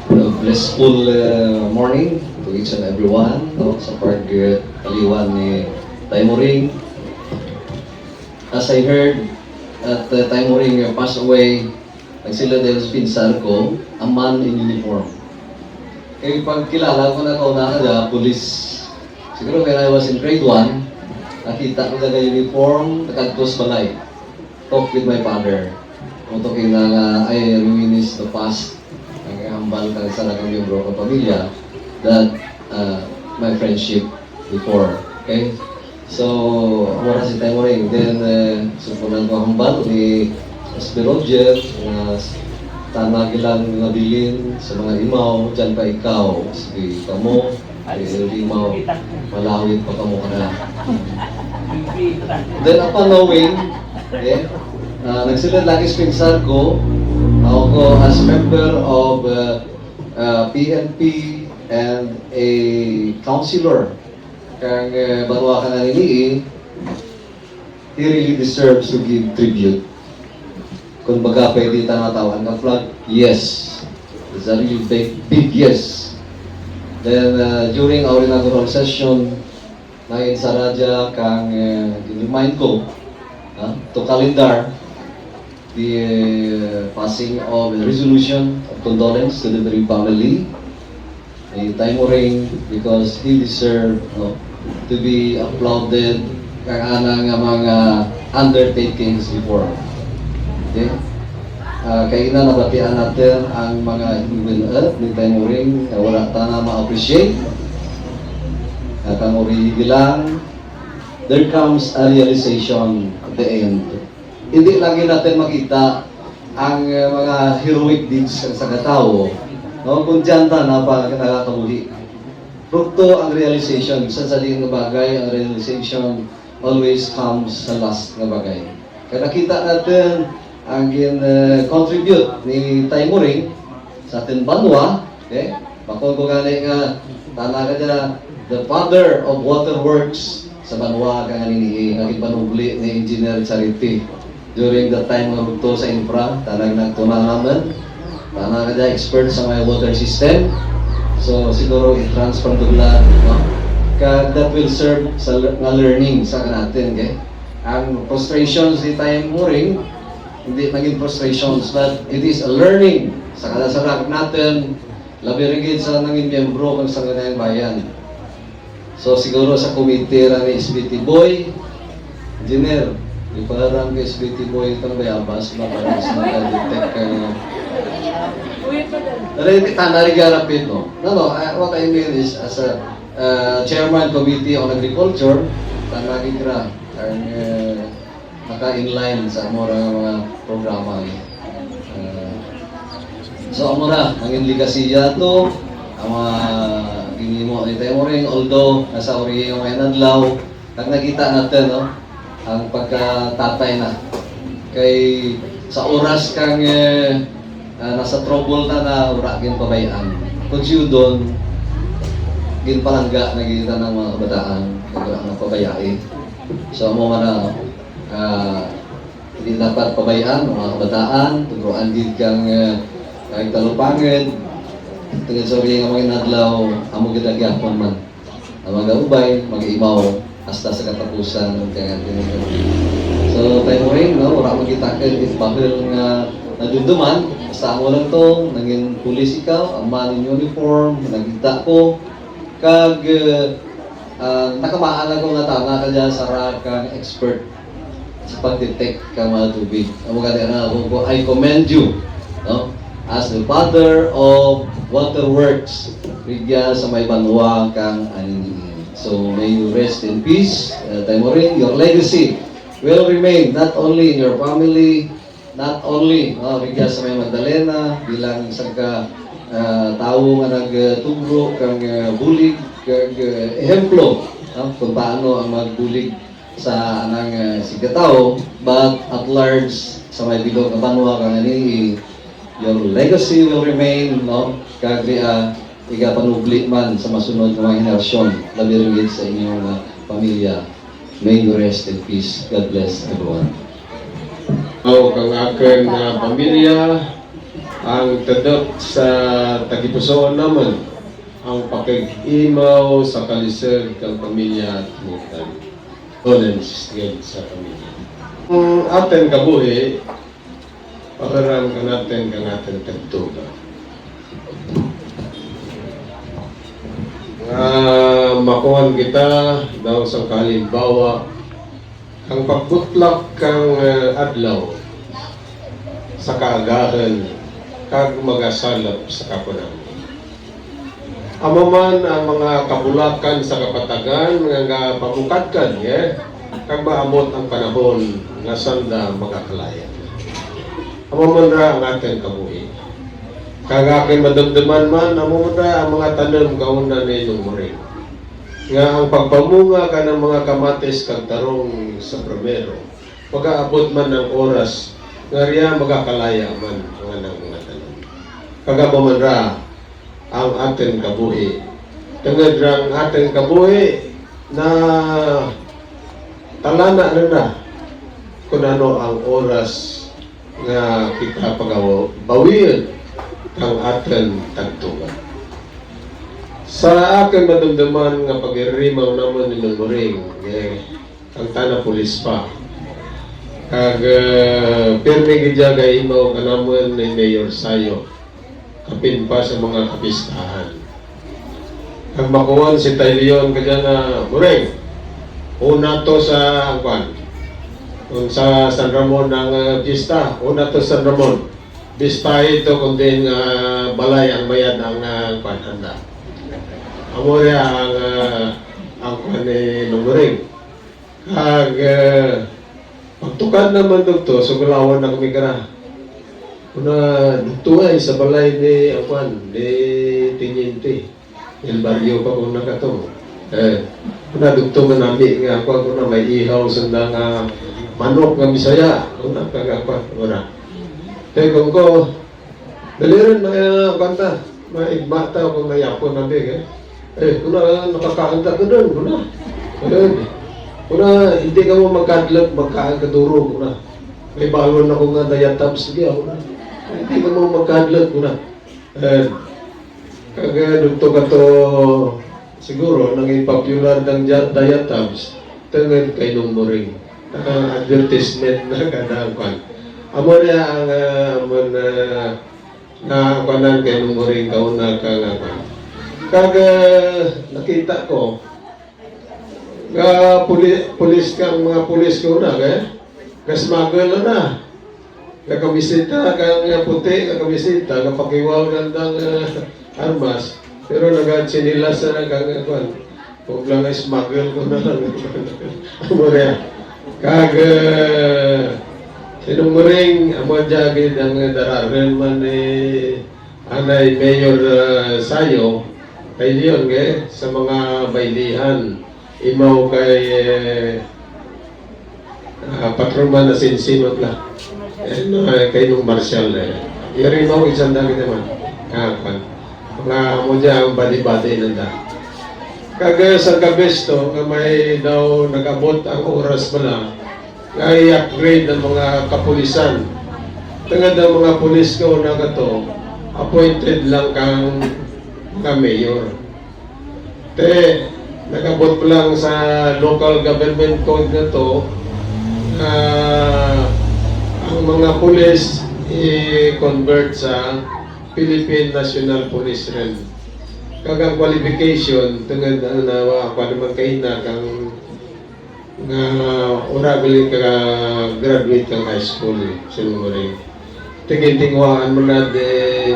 Blissful morning to each and everyone, no, sa pag-aliwan ni Taymoring. As I heard at Taymoring passed away, nagsila dahil sa pinsar ko, a man in uniform. Kaya pagkilala ko na kauna police. Siguro when I was in grade 1, nakita ko na uniform, nakagtos balay. Talk with my father. Kung talking na I reminisce the past, hambal ka sa lagang miyembro ng pamilya that my friendship before. Okay? So, wala si Taymoring. Then, supunan ko hambal ni SB Roger na tanag ilang nabilin sa mga imaw, dyan pa ikaw, sige kamo, imaw, malawit pa kamo ka na. Then, upon knowing, nagsilid lagi sa pinsar ko, ako as member of PNP and a councilor kang Banwa ka na nini, he really deserves to give tribute. Kung baga pwede tanatawan ka flag, yes. It's a really big yes. Then during our inaugural session, na sa radya kang remind ko to calendar the passing of a resolution of condolence to the bereaved family, a Taymoring, because he deserved to be applauded kang anang mga undertakings before. Okay? Kaya na nabatian natin ang mga human earth ni Taymoring na wala na ma-appreciate. Taymoring bilang, there comes a realization at the end. Hindi lagi natin makita ang mga heroic deeds sa katao, no? Kung dyan na nakakabuhi. Prukto ang realization. Sa saling na bagay, ang realization always comes sa last na bagay. Kaya nakita natin ang contribute ni Taymoring sa ating banwa. Okay? Bakong ko gani nga, tana ka dyan, the father of waterworks sa banwa ka nga naging panubli ni Engineer Charity. During the time ng rugto sa infra, tanag nagtunangaman, tanag na expert sa mga water system. So siguro i-transfer doon no? That will serve sa learning sa natin. Okay? Ang frustrations ni Taymoring, hindi naging frustrations, but it is a learning sa kadasarak natin, labi rin sa nanging miyembro kung sa ganang bayan. So siguro sa committee ni SBT Boy, Engineer, iparang kay SBT Boy itong bayabas, maparang sa nag-detect ka nga. Pero hindi tanarigarapin, no? No, what I mean is, as a chairman committee on agriculture, tanagin ka, ang naka-inline sa amora mga programa. So amora, ang indikasiya to, ang mga ginimo ni Taymoring, although nasa ori yung mga nadlaw, ang nakita natin, no? Ang pagkatatay na kay sa oras kang nasa trouble na ura gin pabayaan kung siyo doon gin palangga nagita ng mga kabataan kaya na pabayai so mo na hindi dapat pabayaan ng mga kabataan turuan gid kang kahit talupangin tingin sorry nga mga nadlaw amo gid agyapon man ang mga ubay mag-imaw hasta sa katapusan ng kaya so Taymoring, no, wala makita ka if bahil nga nadunduman, basta mo lang to, naging pulis ikaw, ang man in uniform, nagkita ko, kag nakamaan ako nga tama ka dyan sa kang expert sa pag-detect ka mga tubig. Ang mga na ako, I commend you, no, as the father of waterworks, bigyan sa may banwa kang anini. So may you rest in peace, Taymoring. Your legacy will remain not only in your family, not only bigyan sa may Magdalena bilang isang tao nga nagtugro kang bulig, kang ehemplo kung paano ang magbulig sa anang sigatao, but at large sa may bilog na banwa kang ani, your legacy will remain, no, kag igapanubli man sa masunod na mga henerasyon, labi rin sa inyong pamilya. May you rest in peace. God bless everyone. Kang aking pamilya, ang tadot sa tagipusoon naman ang pakig-imaw sa kalisod kang pamilya at mutan. Condolence sa pamilya. Ang aten kabuhi, pakaram ka natin kang aten tagtuga. Makuhan kita daw sa kalimbawa ang pagbutlak kang adlaw sa kaagahan kag magasalap sa kapunang. Amo man ang mga kabulakan sa kapatagan nga pamukadkan kag maabot ang panahon nga sanda mga kalayan. Amo man ra ang ating kabuhi. Kag aking madamdaman man amo man ra ang mga tanom kauna ni Lumuring. Nga ang pagpamunga ka ng mga kamatis kag tarong sa primero, pag-aabot man ng oras nga riya magakalaya man ang mga tanom. Kag amo man ra ang ating kabuhi. Tungod ang ating kabuhi na talana na kung ano ang oras nga kita pagawawiyon ang ating tagtungan. Sa aking madumdaman nga pag-irimaw naman ni Lumuring, ang tana pulis pa. Kag pirmi gidyaga imaw kanamon ni Mayor Sayo. Kapin pa sa mga kapistahan. Ang makuhan si Taylion kaya na Mureng, una to sa Angkwan, sa San Ramon ng Pista, una to San Ramon. Pista ito kundi balay ang mayad ng Angkwan handa. Amore ang Angkwan ni Lumuring. Kag pagtukad naman dito, sugulawan na kami ka kuna dito ay sa balay ni Juan, ni Tiniente. El Barrio pa kung nakatong. Kuna dito manami nga ako kuna may ihaw sanda nga manok nga Bisaya. Kuna kagapa, kuna. Kung ko, dalirin mga kanta, mga igmata kung nayapon na big kuna nakakaanta ka doon, kuna. Kuna hindi ka mo magkadlap, magkaan ka duro, kuna. May balon ako nga dayatabs sige ako na. Hindi ka mo magkadlat mo na. Kaya dito ka to siguro nanging popular ng dayatabs tungod kay Lumuring. Advertisement na kadangkan. Amo na ang nakakuanan kay Lumuring kauna ka nga. Kag nakita ko pulis kang mga pulis ko na kasmagol na. Kakabisita kang puti, kakabisita, kapakiwaw gandang armas. Pero nag-sinilas na kang huwag lang smuggle ko na lang. Amore. Kag sinumuring amo jagid ang dararan man ni anay Mayor Sayo kay diyon sa mga baylihan imaw kay patrolman na sinsimot la. Kay nung Marshall yari mo isang dami naman. Mga mo dyan ang badi-badi nanda. Kagaya sa kabesto nga may daw nag-abot ang oras pala nga i-upgrade ng mga kapulisan. Tungod ang mga pulis ko na kato, appointed lang kang mga mayor. Nag-abot lang sa local government code na to ang mga pulis i-convert sa Philippine National Police rin. Kagang qualification, tungod na ako naman kayo na kang una galing ka graduate kang high school sinumuring. Tingin-tingwaan mo na de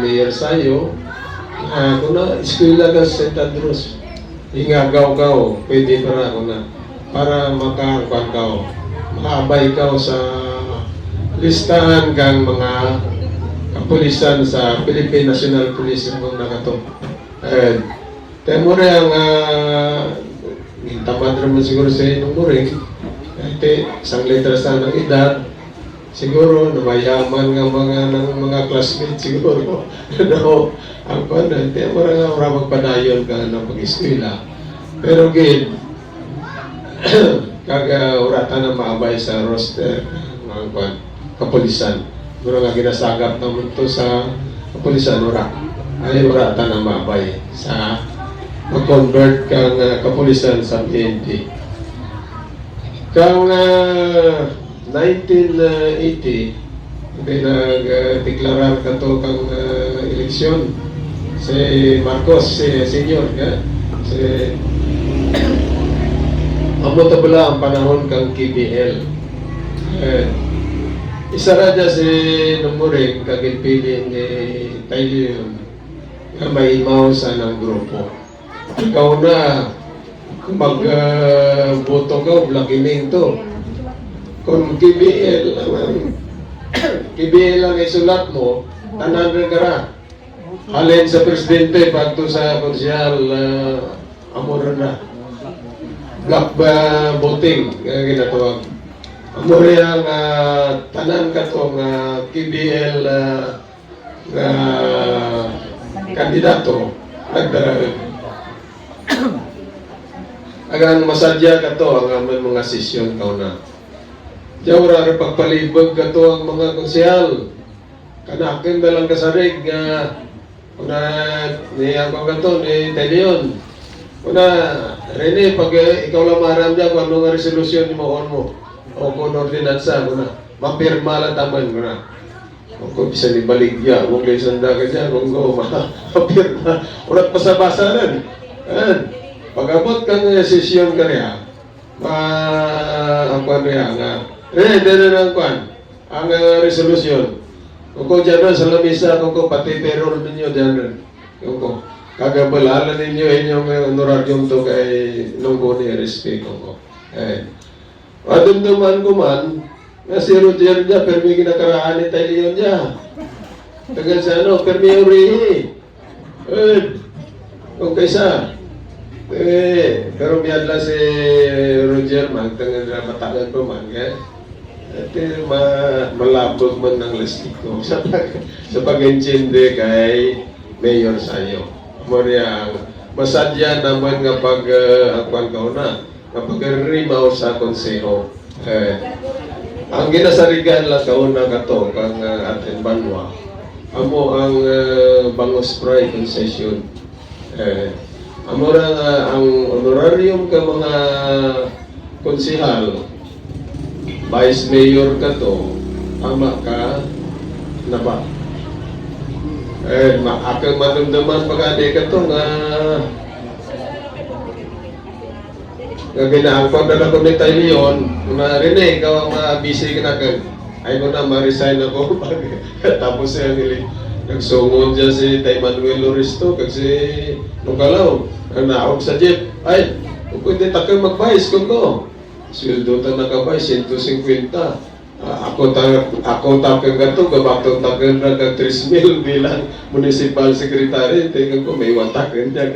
Mayor Sayo, kung na eskwela ka sa St. Andrews, ingagaw-gaw, pwede para ako na, para makakuan ka, makaabay ka sa listahan kang mga kapulisan sa Philippine National Police ng nakato. Tayo mo rin ang tamad naman siguro sa inyong muring. Kahit isang letras na ng edad, siguro namayaman nga mga classmates siguro. Ano, ang paano, tayo mo rin ang magpadayon ka ng pag-eskwela. Pero gid, kag-uratan na maabay sa roster, mga kapulisan. Siguro nga ginasagap naman ito sa kapulisan ora. Ay ora ta na mabay sa mag-convert kang kapulisan sa PNP. Kang 1980, nag-deklarar ka to kang eleksyon si Marcos, si senior ka, si amo tabla ang panahon kang KBL. Isa ra dya si Numuring kagipili ni Taylor nga maimaw sa ng grupo. Ikaw na mag-boto ka, blakining to. Kung KBL KBL ang isulat mo, tanan rin ka ra. Halin sa presidente, pagto sa konsyal, amor na. Black voting, ginatawag. Amor yung tanan ka to nga KBL kandidato, nagdarag. Agang masadya ka to ang mga sesyon ka na. Jawara rin pagpalibag ka to ang mga konsyal. Kanakin na lang kasarig nga kuna niyang ka to ni Telion. Kuna Rene, pag ikaw lang maram dyan kung anong resolusyon mo on mo o kung ordinansa kuna mapirma lang taman kuna. O kung bisa ni baligya, huwag kayo sanda ka dyan, huwag ko mapirma. Ulat pasabasa rin. Pag-abot kang sesyon ka rin, ang kwan rin, dito na ang kwan, ang resolusyon. Kung ko dyan rin sa lamisa, kung ko pati payroll ninyo dyan rin. Kung ko, kagabalalan ninyo inyong honorarium to kay Longgo ni RSP kung ko. Madumduman ko man, nga si Roger dyan, permi kinakaraan ni Taylor dyan. Tagal sa ano, permi yung rihi. Kung kaysa, pero biyadla si Roger man, tangan na matagal pa man, at malabog man ng lastiko sa pag-intindi kay Mayor Sayo. Maria, masadya naman nga pag-akuan ka na, kapag rimaw sa konseho. Ang ginasarigan lang kauna ka to, kang atin banwa, amo ang Bangos Pride Concession. Amora ang honorarium ka mga konsihal, vice mayor ka to, ama ka na ba? Akang madumdaman pag-ade ka to nga ginaangkot na lang ko ni Taylor, na Rene, ikaw ang busy ka na kan. Ay mo na, ma-resign ako. Tapos siya nagsungod dyan si Tay Manuel Loristo kasi nung kalaw, ang naog sa jeep. Ay, kung pwede takang mag-vice ko. Sweldo ta naka-vice, 150. Ako takang gato, gabatong takang na kag 3,000 bilang municipal secretary. Tingnan ko, may watakan niya.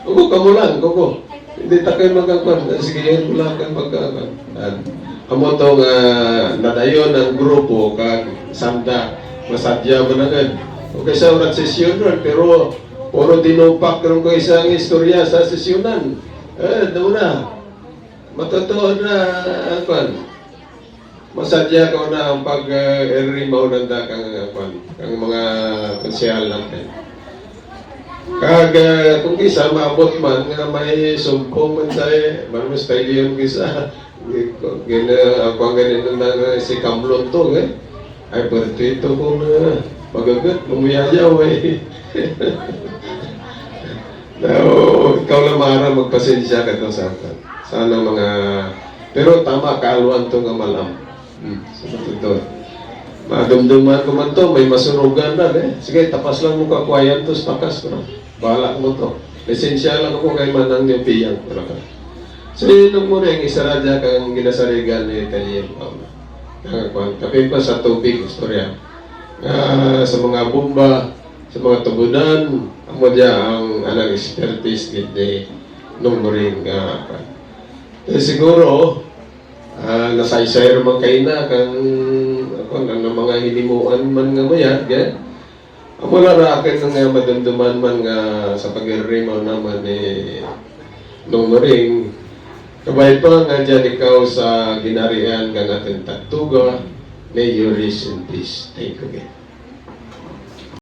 Kuko, kamo lang, kuko. Hindi takay magkakwan. Sige, yan mo lang kang magkakwan. Amo itong nadayon ng grupo kag sanda. Masadya mo na gan. Okay sa urat sesyon ron, pero puro dinupak ron ko isang istorya sa sesyonan. Doon na. Matotoo na, kwan. Masadya ko na ang pag-rimaw nanda kang mga konsyal natin. Kag kung isa maabot man nga may sumpong man say manus tayo yung kisa ako ang ganito na si Kamlon to ay pertito ko na magagat lumiyayaw ikaw lang mara magpasensya ka to sa akin sana mga pero tama kaaluan to nga malam sa matutod madumduman ko man to may masunugan na sige tapas lang mo kakwayan to takas ko na bahala mo to. Esensya lang ako kay manang yung piyang. So, yun mo rin, isa radya kang ginasarigan ni Talyem. Kapin pa sa tubig, istorya. Sa mga bomba, sa mga tubunan, mo dya ang anang expertise ni nung mo rin. Siguro, nasaysay naman kayo na kang mga hinimuan man nga mayat, Amo na rakin nga madumduman man nga sa pag-rimaw naman nung maring kabay pa nga dyan ikaw sa ginarian ka natin tagtuga may you rest in peace. Thank you again.